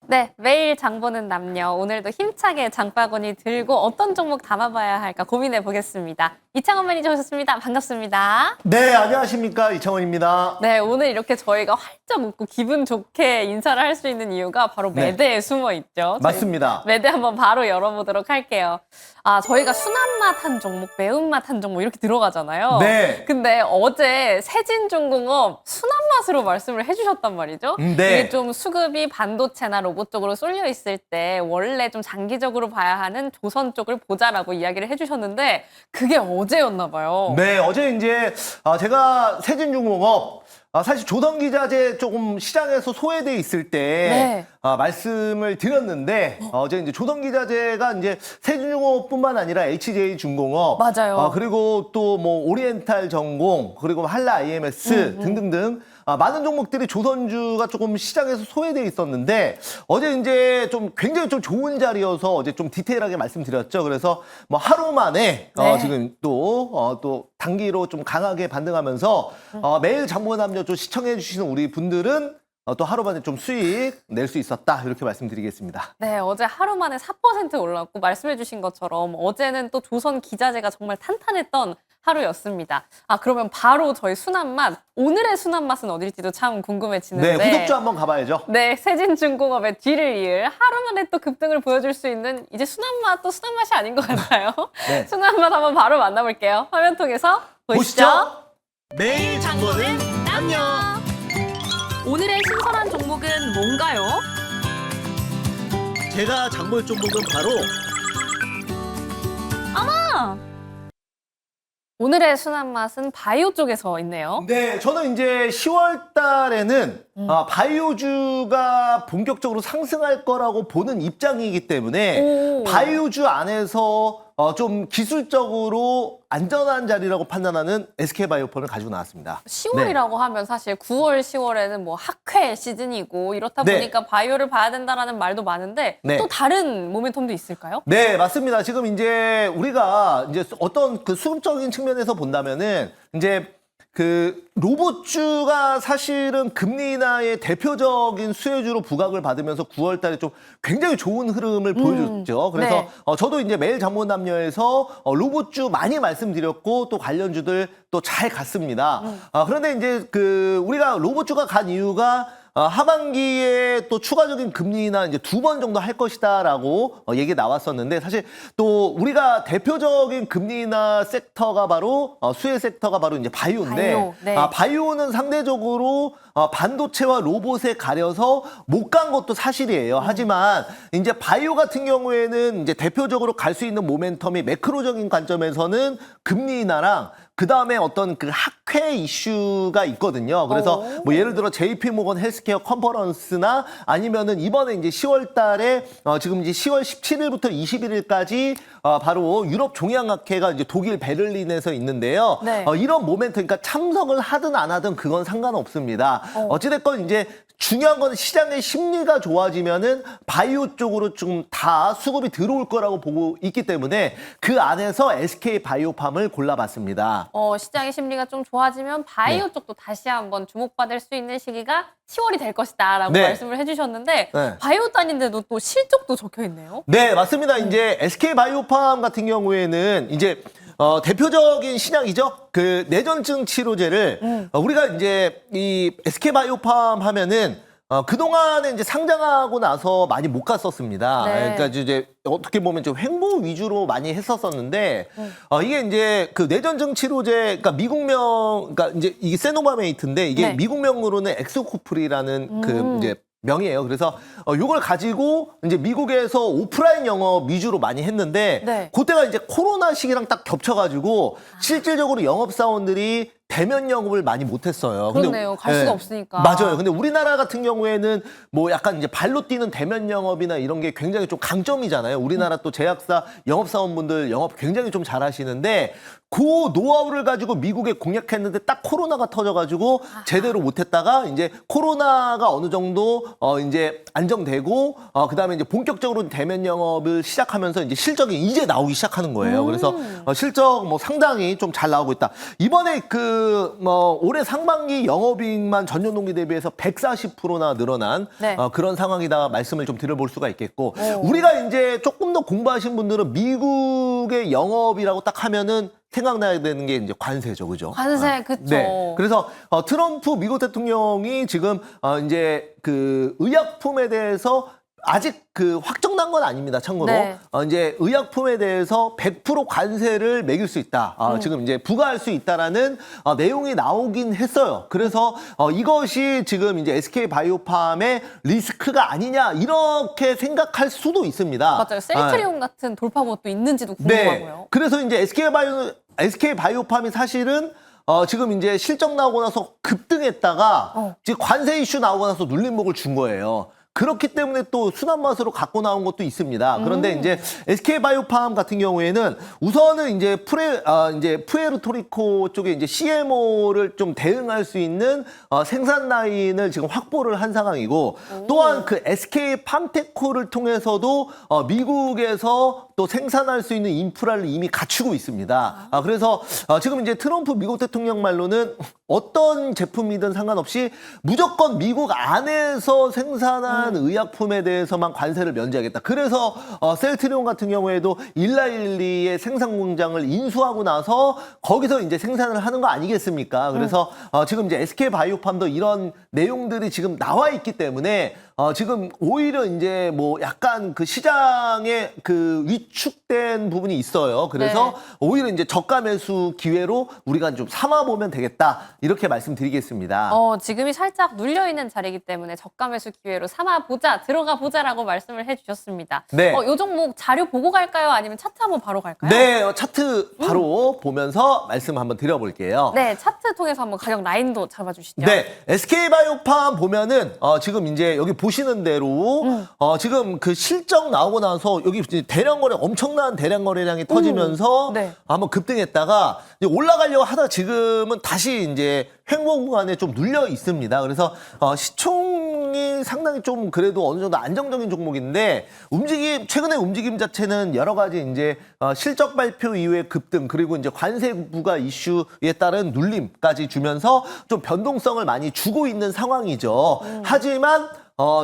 네, 매일 장 보는 남녀. 오늘도 힘차게 장바구니 들고 어떤 종목 담아봐야 할까 고민해 보겠습니다. 이창원 매니저 오셨습니다. 반갑습니다. 네, 안녕하십니까. 이창원입니다. 네, 오늘 이렇게 저희가 활짝 웃고 기분 좋게 인사를 할 수 있는 이유가 바로 네. 매대에 숨어 있죠. 저희 맞습니다. 매대 한번 바로 열어보도록 할게요. 저희가 순한 맛 한 종목, 매운맛 한 종목 이렇게 들어가잖아요. 네. 근데 어제 세진중공업 순한 맛으로 말씀을 해주셨단 말이죠. 네. 이게 좀 수급이 반도체나 로봇 쪽으로 쏠려 있을 때 원래 좀 장기적으로 봐야 하는 조선 쪽을 보자라고 이야기를 해주셨는데 그게 어제였나 봐요. 네, 어제 이제 제가 세진중공업 사실 조선기자재 조금 시장에서 소외돼 있을 때 네. 말씀을 드렸는데 어제 이제 조선기자재가 이제 세진중공업뿐만 아니라 HJ중공업 맞아요. 그리고 또 뭐 오리엔탈 전공 그리고 한라 IMS 등등등 많은 종목들이 조선주가 조금 시장에서 소외돼 있었는데 어제 이제 좀 굉장히 좀 좋은 자리여서 어제 좀 디테일하게 말씀드렸죠. 그래서 뭐 하루 만에 네. 지금 또 단기로 좀 강하게 반등하면서 매일 장보고 남녀 좀 시청해 주시는 우리 분들은 또 하루 만에 좀 수익 낼 수 있었다 이렇게 말씀드리겠습니다. 네, 어제 하루 만에 4% 올랐고 말씀해주신 것처럼 어제는 또 조선 기자재가 정말 탄탄했던 하루였습니다. 그러면 바로 저희 순한 맛, 오늘의 순한 맛은 어딜지도 참 궁금해지는데. 네, 후속주 한번 가봐야죠. 네, 세진중공업의 뒤를 이을 하루 만에 또 급등을 보여줄 수 있는 이제 순한 맛도 순한 맛이 아닌 것 같아요. 네. 순한 맛 한번 바로 만나볼게요. 화면 통해서 보시죠. 매일 장보는 남녀. 오늘의 신선한 종목은 뭔가요? 제가 장볼 종목은 바로 오늘의 순한 맛은 바이오 쪽에서 있네요. 네, 저는 이제 10월 달에는 바이오주가 본격적으로 상승할 거라고 보는 입장이기 때문에 오. 바이오주 안에서 좀 기술적으로 안전한 자리라고 판단하는 SK바이오폰을 가지고 나왔습니다. 10월이라고 하면 사실 9월, 10월에는 뭐 학회 시즌이고 이렇다 네. 보니까 바이오를 봐야 된다라는 말도 많은데 네. 또 다른 모멘텀도 있을까요? 네, 맞습니다. 지금 이제 우리가 이제 어떤 그 수급적인 측면에서 본다면은 이제 그 로봇주가 사실은 금리 인하의 대표적인 수혜주로 부각을 받으면서 9월 달에 좀 굉장히 좋은 흐름을 보여줬죠. 그래서 네. 저도 이제 매일 장본 남녀에서 로봇주 많이 말씀드렸고 또 관련주들 또 잘 갔습니다. 그런데 이제 그 우리가 로봇주가 간 이유가 하반기에 또 추가적인 금리 인하 이제 2번 정도 할 것이다라고 얘기 나왔었는데 사실 또 우리가 대표적인 금리 인하 섹터가 바로 수혜 섹터가 바로 이제 바이오인데 바이오, 네. 바이오는 상대적으로 반도체와 로봇에 가려서 못 간 것도 사실이에요. 하지만 이제 바이오 같은 경우에는 이제 대표적으로 갈 수 있는 모멘텀이 매크로적인 관점에서는 금리 인하랑 그 다음에 어떤 그 학회 이슈가 있거든요. 그래서 뭐 예를 들어 JP 모건 헬스케어 컨퍼런스나 아니면은 이번에 이제 10월 달에 지금 이제 10월 17일부터 21일까지 바로 유럽 종양학회가 이제 독일 베를린에서 있는데요. 네. 이런 모멘트 그러니까 참석을 하든 안 하든 그건 상관없습니다. 어찌됐건 이제 중요한 건 시장의 심리가 좋아지면은 바이오 쪽으로 좀 다 수급이 들어올 거라고 보고 있기 때문에 그 안에서 SK 바이오팜을 골라봤습니다. 시장의 심리가 좀 좋아지면 바이오 쪽도 다시 한번 주목받을 수 있는 시기가 10월이 될 것이다 라고 네. 말씀을 해주셨는데 네. 바이오 단인데도 또 실적도 적혀 있네요. 네, 맞습니다. 이제 SK 바이오팜 같은 경우에는 이제 대표적인 신약이죠. 그 뇌전증 치료제를 우리가 이제 이 SK 바이오팜 하면은 그동안에 이제 상장하고 나서 많이 못 갔었습니다. 네. 그러니까 이제 어떻게 보면 좀 횡보 위주로 많이 했었었는데 이게 이제 그 뇌전증 치료제 그러니까 미국명 그러니까 이제 이게 세노바메이트인데 이게 네. 미국명으로는 엑소코프리라는 그 이제 명이에요. 그래서 요걸 가지고 이제 미국에서 오프라인 영업 위주로 많이 했는데 네. 그때가 이제 코로나 시기랑 딱 겹쳐가지고 실질적으로 영업사원들이 대면 영업을 많이 못했어요. 그렇네요. 갈 수가 없으니까. 맞아요. 근데 우리나라 같은 경우에는 뭐 약간 이제 발로 뛰는 대면 영업이나 이런 게 굉장히 좀 강점이잖아요. 우리나라 또 제약사 영업사원분들 영업 굉장히 좀 잘하시는데 그 노하우를 가지고 미국에 공략했는데 딱 코로나가 터져가지고 제대로 못했다가 이제 코로나가 어느 정도 이제 안정되고 그다음에 이제 본격적으로 대면 영업을 시작하면서 이제 실적이 이제 나오기 시작하는 거예요. 그래서 실적 뭐 상당히 좀 잘 나오고 있다. 이번에 그 올해 상반기 영업이익만 전년 동기 대비해서 140%나 늘어난 네. 그런 상황이다 말씀을 좀 드려볼 수가 있겠고, 우리가 이제 조금 더 공부하신 분들은 미국의 영업이라고 딱 하면은 생각나야 되는 게 이제 관세죠, 그죠? 관세, 그쵸. 네. 그래서 트럼프 미국 대통령이 지금 이제 그 의약품에 대해서 아직 그 확정난 건 아닙니다. 참고로 네. 이제 의약품에 대해서 100% 관세를 매길 수 있다. 지금 이제 부과할 수 있다라는 내용이 나오긴 했어요. 그래서 이것이 지금 이제 SK 바이오팜의 리스크가 아니냐 이렇게 생각할 수도 있습니다. 맞아요. 셀트리온 같은 돌파구도 있는지도 네. 궁금하고요. 그래서 이제 SK 바이오팜이 사실은 지금 이제 실적 나오고 나서 급등했다가 지금 관세 이슈 나오고 나서 눌림목을 준 거예요. 그렇기 때문에 또 순한 맛으로 갖고 나온 것도 있습니다. 그런데 이제 SK 바이오팜 같은 경우에는 우선은 이제 푸에르토리코 쪽에 이제 CMO를 좀 대응할 수 있는 생산 라인을 지금 확보를 한 상황이고, 또한 그 SK 팜테코를 통해서도 미국에서 또 생산할 수 있는 인프라를 이미 갖추고 있습니다. 그래서 지금 이제 트럼프 미국 대통령 말로는 어떤 제품이든 상관없이 무조건 미국 안에서 생산한 의약품에 대해서만 관세를 면제하겠다. 그래서 셀트리온 같은 경우에도 일라일리의 생산 공장을 인수하고 나서 거기서 이제 생산을 하는 거 아니겠습니까? 그래서 지금 이제 SK 바이오팜도 이런 내용들이 지금 나와 있기 때문에 지금 오히려 이제 뭐 약간 그 시장에 그 위축된 부분이 있어요. 그래서 네. 오히려 이제 저가 매수 기회로 우리가 좀 삼아보면 되겠다. 이렇게 말씀드리겠습니다. 지금이 살짝 눌려있는 자리이기 때문에 저가 매수 기회로 삼아보자, 들어가 보자라고 말씀을 해주셨습니다. 네. 요 종목 자료 보고 갈까요? 아니면 차트 한번 바로 갈까요? 네, 차트 바로 보면서 말씀 한번 드려볼게요. 네, 차트 통해서 한번 가격 라인도 잡아주시죠. 네, SK바이오팜 보면은 지금 이제 여기 보시는 대로 지금 그 실적 나오고 나서 여기 이제 엄청난 대량 거래량이 터지면서 네. 한번 급등했다가 이제 올라가려고 하다 지금은 다시 이제 횡보 구간에 좀 눌려 있습니다. 그래서 시총이 상당히 좀 그래도 어느 정도 안정적인 종목인데 최근의 움직임 자체는 여러 가지 이제 실적 발표 이후에 급등, 그리고 이제 관세 부과 이슈에 따른 눌림까지 주면서 좀 변동성을 많이 주고 있는 상황이죠. 하지만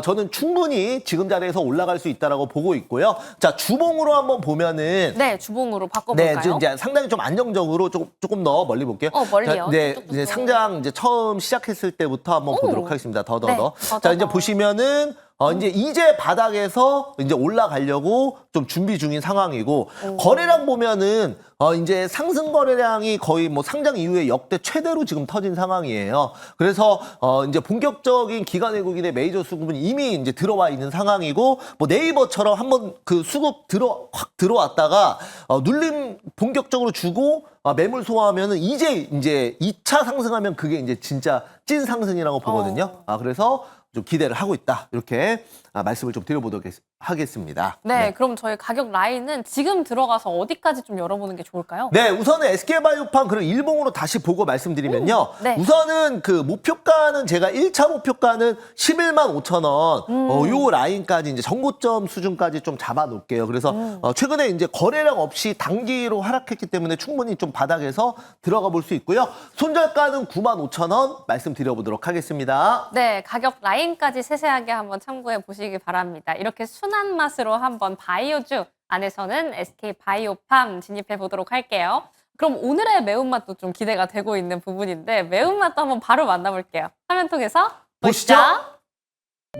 저는 충분히 지금 자리에서 올라갈 수 있다라고 보고 있고요. 자, 주봉으로 한번 보면은 네, 주봉으로 바꿔볼까요? 네, 지금 이제 상당히 좀 안정적으로 조금 더 멀리 볼게요. 멀리요? 자, 네, 쭉쭉쭉. 이제 상장 이제 처음 시작했을 때부터 한번 보도록 하겠습니다. 더. 네, 자, 이제 보시면은 이제 바닥에서 이제 올라가려고 좀 준비 중인 상황이고, 거래량 보면은 이제 상승 거래량이 거의 뭐 상장 이후에 역대 최대로 지금 터진 상황이에요. 그래서 이제 본격적인 기관 외국인의 메이저 수급은 이미 이제 들어와 있는 상황이고, 뭐 네이버처럼 한번 그 수급 확 들어왔다가 눌림 본격적으로 주고 매물 소화하면은 이제 2차 상승하면 그게 이제 진짜 찐 상승이라고 보거든요. 그래서 좀 기대를 하고 있다. 이렇게 말씀을 좀 드려보도록 하겠습니다. 네, 그럼 저희 가격 라인은 지금 들어가서 어디까지 좀 열어보는 게 좋을까요? 네, 우선은 SK바이오팜 그리고 일봉으로 다시 보고 말씀드리면요. 네. 우선은 그 목표가는 제가 1차 목표가는 11만 5천 원, 요 라인까지 이제 정고점 수준까지 좀 잡아 놓을게요. 그래서 최근에 이제 거래량 없이 단기로 하락했기 때문에 충분히 좀 바닥에서 들어가 볼 수 있고요. 손절가는 9만 5천 원 말씀드려보도록 하겠습니다. 네, 가격 라인까지 세세하게 한번 참고해 보시기 바랍니다. 이렇게 순한 맛으로 한번 바이오주 안에서는 SK 바이오팜 진입해 보도록 할게요. 그럼 오늘의 매운맛도 좀 기대가 되고 있는 부분인데 매운맛도 한번 바로 만나볼게요. 화면 통해서 보시죠.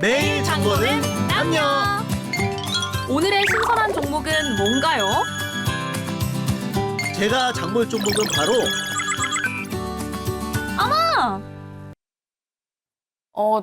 매일 장보는 남녀. 오늘의 신선한 종목은 뭔가요? 제가 장볼 종목은 바로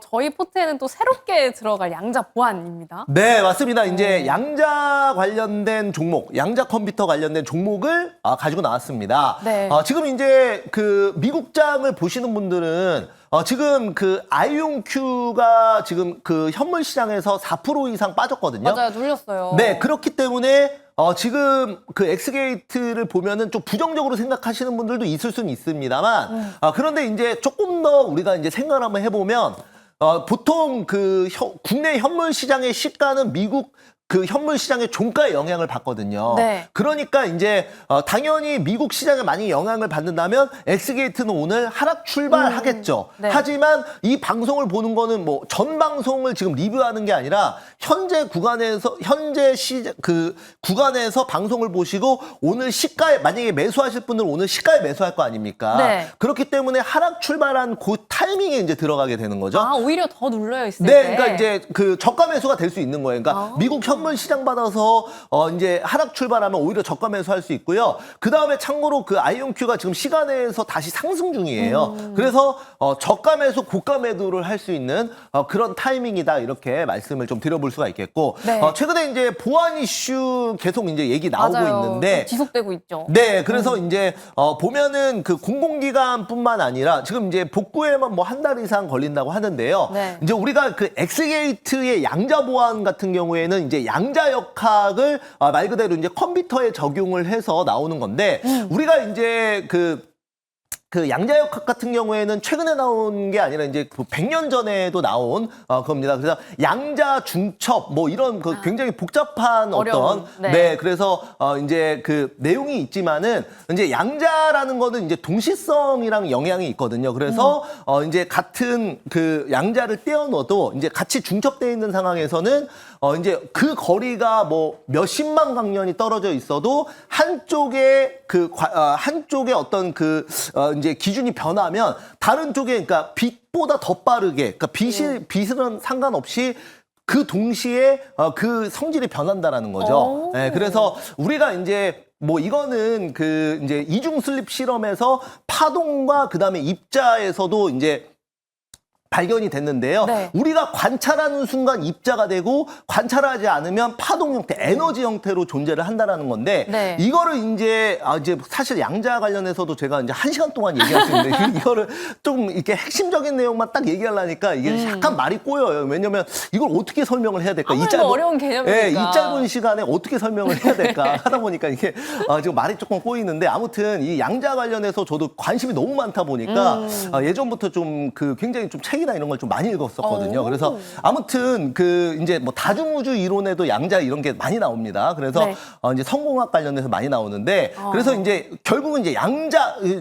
저희 포트에는 또 새롭게 들어갈 양자 보안입니다. 네, 맞습니다. 이제 양자 관련된 종목, 양자 컴퓨터 관련된 종목을 가지고 나왔습니다. 네. 지금 이제 그 미국장을 보시는 분들은 지금 그 아이온큐가 지금 그 현물 시장에서 4% 이상 빠졌거든요. 맞아요, 눌렸어요. 네, 그렇기 때문에 지금 그 엑스게이트를 보면은 좀 부정적으로 생각하시는 분들도 있을 수는 있습니다만, 그런데 이제 조금 더 우리가 이제 생각을 한번 해보면, 보통 그 국내 현물 시장의 시가는 미국 그 현물 시장의 종가에 영향을 받거든요. 네. 그러니까 이제 당연히 미국 시장에 많이 영향을 받는다면 엑스게이트는 오늘 하락 출발하겠죠. 네. 하지만 이 방송을 보는 거는 뭐 전 방송을 지금 리뷰하는 게 아니라 현재 구간에서 방송을 보시고 오늘 시가에 만약에 매수하실 분들은 오늘 시가에 매수할 거 아닙니까? 네. 그렇기 때문에 하락 출발한 그 타이밍에 이제 들어가게 되는 거죠. 아, 오히려 더 눌려 있을 네, 때. 그러니까 이제 그 저가 매수가 될 수 있는 거예요. 그러니까 미국 현물 시장 받아서 이제 하락 출발하면 오히려 저가 매수할 수 있고요. 그 다음에 참고로 그 아이온큐가 지금 시간에서 다시 상승 중이에요. 그래서 저가 매수, 고가 매도를 할 수 있는 그런 타이밍이다 이렇게 말씀을 좀 드려볼 수가 있겠고 네. 최근에 이제 보안 이슈 계속 이제 얘기 나오고 맞아요. 있는데. 지속되고 있죠. 네, 그래서 이제 보면은 그 공공기관뿐만 아니라 지금 이제 복구에만 뭐 한 달 이상 걸린다고 하는데요. 네. 이제 우리가 그 엑스게이트의 양자 보안 같은 경우에는 이제 양자 역학을 말 그대로 이제 컴퓨터에 적용을 해서 나오는 건데 우리가 이제 그 양자역학 같은 경우에는 최근에 나온 게 아니라 이제 100년 전에도 나온 겁니다. 그래서 양자 중첩 뭐 이런 그 굉장히 복잡한 어려운, 어떤 네. 그래서 이제 그 내용이 있지만은 이제 양자라는 거는 이제 동시성이랑 영향이 있거든요. 그래서 이제 같은 그 양자를 떼어 넣어도 이제 같이 중첩되어 있는 상황에서는 이제 그 거리가 뭐 몇십만 광년이 떨어져 있어도 한쪽에 한쪽에 어떤 이제 기준이 변하면 다른 쪽에 그러니까 빛보다 더 빠르게 그러니까 빛은 상관없이 그 동시에 그 성질이 변한다라는 거죠. 네, 그래서 우리가 이제 뭐 이거는 그 이제 이중 슬립 실험에서 파동과 그다음에 입자에서도 이제 발견이 됐는데요. 네. 우리가 관찰하는 순간 입자가 되고 관찰하지 않으면 파동 형태, 에너지 형태로 존재를 한다라는 건데 네. 이거를 이제 이제 사실 양자 관련해서도 제가 이제 1시간 동안 얘기할 수 있는데 이거를 좀 이렇게 핵심적인 내용만 딱 얘기하려니까 이게 약간 말이 꼬여요. 왜냐면 이걸 어떻게 설명을 해야 될까? 아무래도 어려운 개념이니까. 이 짧은 시간에 어떻게 설명을 해야 될까 하다 보니까 이게 지금 말이 조금 꼬이는데 아무튼 이 양자 관련해서 저도 관심이 너무 많다 보니까 예전부터 좀 굉장히 좀 책이나 이런 걸 좀 많이 읽었었거든요. 그래서 아무튼 이제 뭐 다중우주 이론에도 양자 이런 게 많이 나옵니다. 그래서 네. 이제 성공학 관련해서 많이 나오는데 그래서 이제 결국은 이제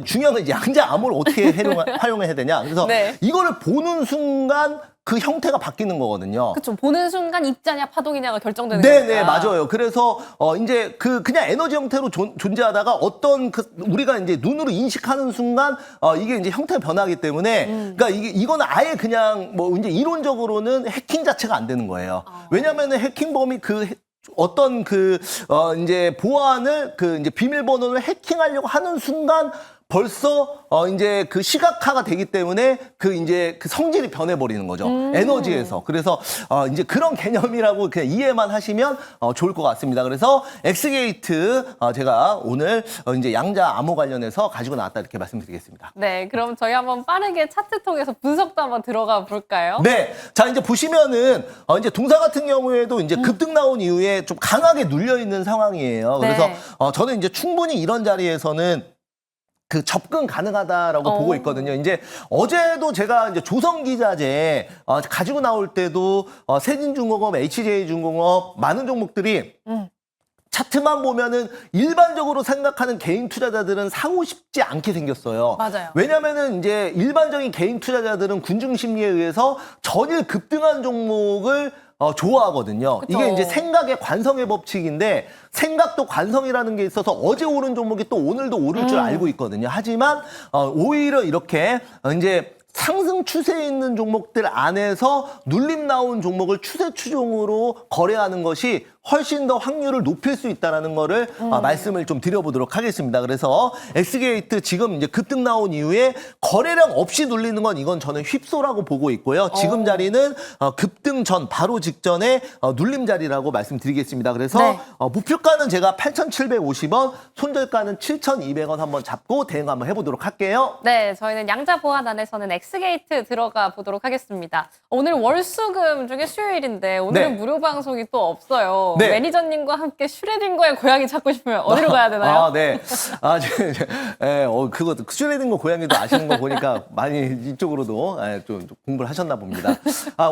중요한 건 이제 양자 암호를 어떻게 활용해야 되냐. 그래서 네. 이거를 보는 순간 그 형태가 바뀌는 거거든요. 그렇죠. 보는 순간 입자냐 파동이냐가 결정되는 네네, 거니까. 맞아요. 그래서 이제 그냥 에너지 형태로 존재하다가 어떤 우리가 이제 눈으로 인식하는 순간 이게 이제 형태 변하기 때문에 그러니까 이거는 아예 그냥 뭐 이제 이론적으로는 해킹 자체가 안 되는 거예요. 왜냐면은 해킹범이 어떤 이제 보안을 이제 비밀번호를 해킹하려고 하는 순간 벌써 이제 시각화가 되기 때문에 이제 성질이 변해버리는 거죠. 에너지에서. 그래서 이제 그런 개념이라고 그냥 이해만 하시면 좋을 것 같습니다. 그래서 엑스게이트 제가 오늘 이제 양자 암호 관련해서 가지고 나왔다 이렇게 말씀드리겠습니다. 네, 그럼 저희 한번 빠르게 차트 통해서 분석도 한번 들어가 볼까요? 네. 자, 이제 보시면은, 이제 동사 같은 경우에도 이제 급등 나온 이후에 좀 강하게 눌려있는 상황이에요. 그래서, 네. 저는 이제 충분히 이런 자리에서는 접근 가능하다라고 보고 있거든요. 이제 어제도 제가 이제 조선기자재 가지고 나올 때도 세진중공업, HJ중공업 많은 종목들이 차트만 보면은 일반적으로 생각하는 개인 투자자들은 사고 싶지 않게 생겼어요. 맞아요. 왜냐면은 이제 일반적인 개인 투자자들은 군중 심리에 의해서 전일 급등한 종목을 좋아하거든요. 그쵸. 이게 이제 생각의 관성의 법칙인데 생각도 관성이라는 게 있어서 어제 오른 종목이 또 오늘도 오를 줄 알고 있거든요. 하지만 오히려 이렇게 이제 상승 추세에 있는 종목들 안에서 눌림 나온 종목을 추세 추종으로 거래하는 것이 훨씬 더 확률을 높일 수 있다는 거를 말씀을 좀 드려보도록 하겠습니다. 그래서 엑스게이트 지금 이제 급등 나온 이후에 거래량 없이 눌리는 건 이건 저는 휩소라고 보고 있고요. 지금 자리는 급등 전 바로 직전에 눌림 자리라고 말씀드리겠습니다. 그래서 네. 목표가는 제가 8,750원, 손절가는 7,200원 한번 잡고 대응 한번 해보도록 할게요. 네, 저희는 양자 보안 안에서는 엑스게이트 들어가 보도록 하겠습니다. 오늘 월수금 중에 수요일인데 오늘은 네. 무료 방송이 또 없어요. 네. 매니저님과 함께 슈레딩거의 고양이 찾고 싶으면 어디로 가야 되나요? 아, 네. 그거 슈레딩거 고양이도 아시는 거 보니까 많이 이쪽으로도 좀 공부를 하셨나 봅니다.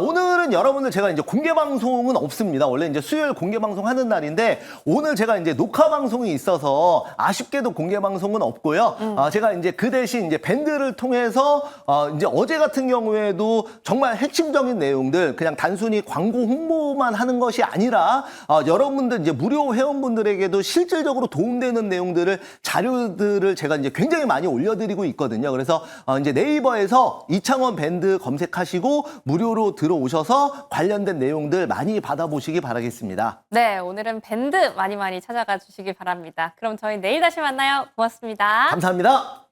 오늘은 여러분들 제가 이제 공개 방송은 없습니다. 원래 이제 수요일 공개 방송 하는 날인데 오늘 제가 이제 녹화 방송이 있어서 아쉽게도 공개 방송은 없고요. 제가 이제 그 대신 이제 밴드를 통해서 이제 어제 같은 경우에도 정말 핵심적인 내용들 그냥 단순히 광고 홍보만 하는 것이 아니라 여러분들 이제 무료 회원분들에게도 실질적으로 도움되는 내용들을 자료들을 제가 이제 굉장히 많이 올려드리고 있거든요. 그래서 이제 네이버에서 이창원 밴드 검색하시고 무료로 들어오셔서 관련된 내용들 많이 받아보시기 바라겠습니다. 네, 오늘은 밴드 많이 찾아가 주시기 바랍니다. 그럼 저희 내일 다시 만나요. 고맙습니다. 감사합니다.